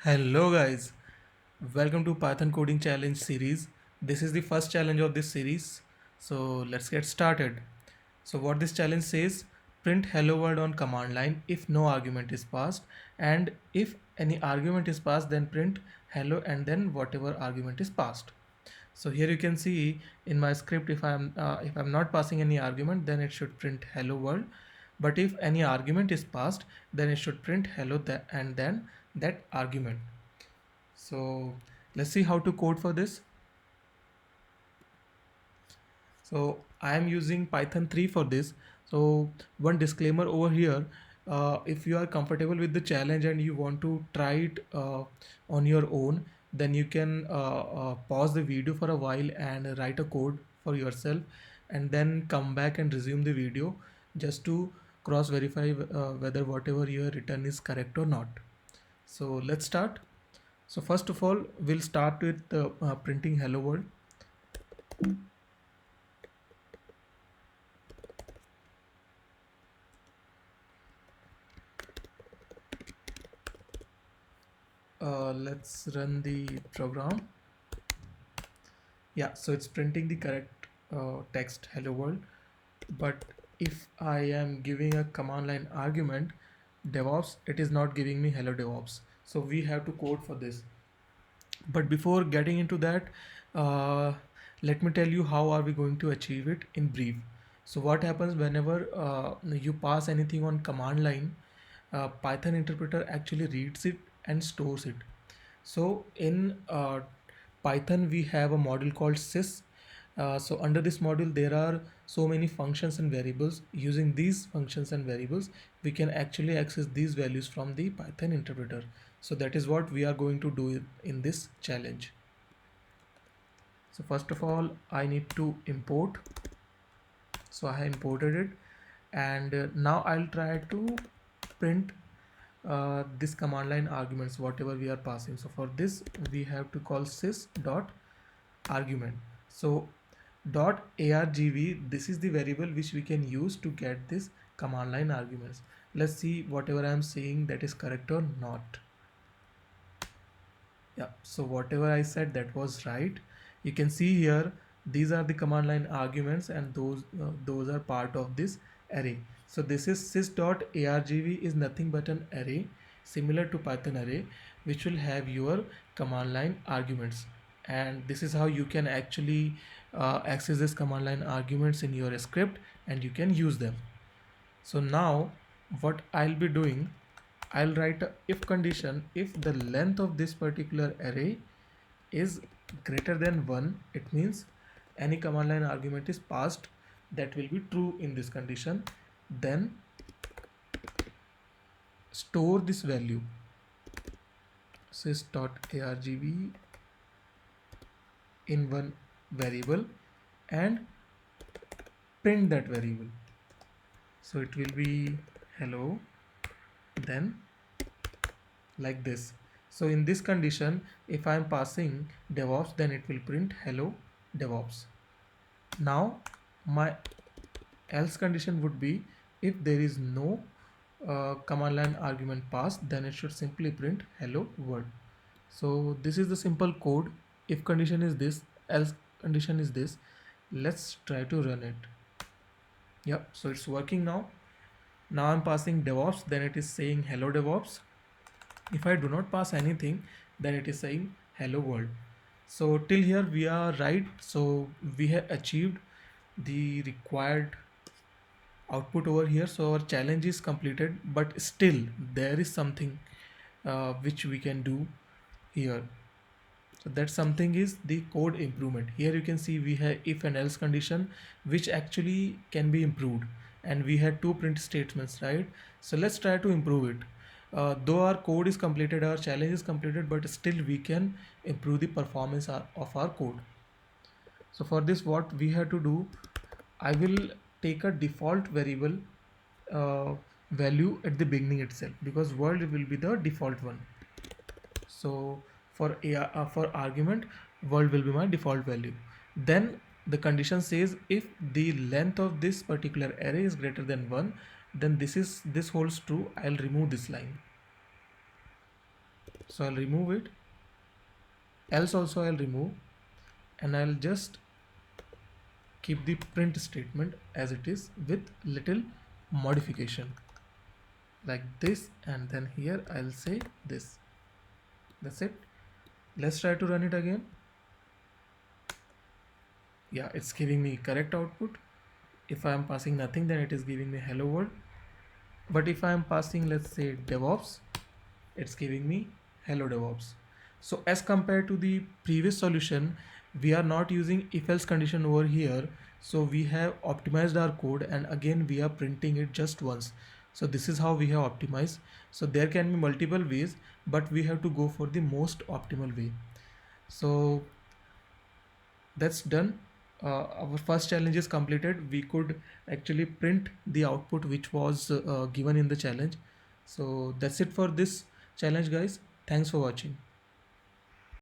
Hello guys, welcome to Python Coding Challenge series. This is the first challenge of this series. So let's get started. So what this challenge says, print hello world on command line if no argument is passed, and if any argument is passed then print hello and then whatever argument is passed. So here you can see in my script if I'm not passing any argument then it should print hello world, but if any argument is passed then it should print hello and then that argument. So let's see how to code for this. So I am using Python 3 for this. So one disclaimer over here, if you are comfortable with the challenge and you want to try it on your own, then you can pause the video for a while and write a code for yourself and then come back and resume the video just to cross verify whether whatever you have written is correct or not. So let's start. So first of all, we'll start with printing hello world. Let's run the program. Yeah, so it's printing the correct text hello world. But if I am giving a command line argument DevOps, it is not giving me hello DevOps. So we have to code for this. But before getting into that, uh, let me tell you how are we going to achieve it in brief. So what happens whenever you pass anything on command line, Python interpreter actually reads it and stores it. So in Python we have a module called sys. So under this module there are so many functions and variables. Using these functions and variables we can actually access these values from the Python interpreter. So that is what we are going to do in this challenge. So first of all I need to import. So I imported it, and now I'll try to print this command line arguments whatever we are passing. So for this we have to call sys dot argument. So dot argv, this is the variable which we can use to get this command line arguments. Let's see whatever I am saying that is correct or not. Yeah, so whatever I said that was right. You can see here these are the command line arguments and those are part of this array. So this is sys.argv is nothing but an array similar to Python array which will have your command line arguments, and this is how you can actually access this command line arguments in your script and you can use them. So now what I'll be doing, I'll write a if condition. If the length of this particular array is greater than 1, it means any command line argument is passed that will be true in this condition. Then store this value sys.argv in one variable and print that variable. So it will be hello, then like this. So in this condition, if I am passing DevOps, then it will print hello DevOps. Now my else condition would be if there is no command line argument passed, then it should simply print hello world. So this is the simple code. If condition is this, else condition is this. Let's try to run it. Yep, so it's working now. Now I'm passing DevOps, then it is saying hello DevOps. If I do not pass anything, then it is saying hello world. So till here we are right. So we have achieved the required output over here. So our challenge is completed, but still there is something which we can do here. So that something is the code improvement. Here you can see we have if and else condition which actually can be improved, and we had two print statements, right? So let's try to improve it. Though our code is completed, our challenge is completed, but still we can improve the performance of our code. So for this what we have to do, I will take a default variable uh, value at the beginning itself, because world will be the default one. So for argument world will be my default value. Then the condition says if the length of this particular array is greater than 1, then this holds true. I'll remove this line. So I'll remove it, else also I'll remove, and I'll just keep the print statement as it is with little modification like this, and then here I'll say this. That's it. Let's try to run it again. Yeah, it's giving me correct output. If I am passing nothing, then it is giving me hello world. But if I am passing, let's say, DevOps, it's giving me hello DevOps. So as compared to the previous solution, we are not using if else condition over here. So we have optimized our code, and again we are printing it just once. So this is how we have optimized. So there can be multiple ways, but we have to go for the most optimal way. So that's done. Our first challenge is completed. We could actually print the output which was given in the challenge. So that's it for this challenge, guys. Thanks for watching.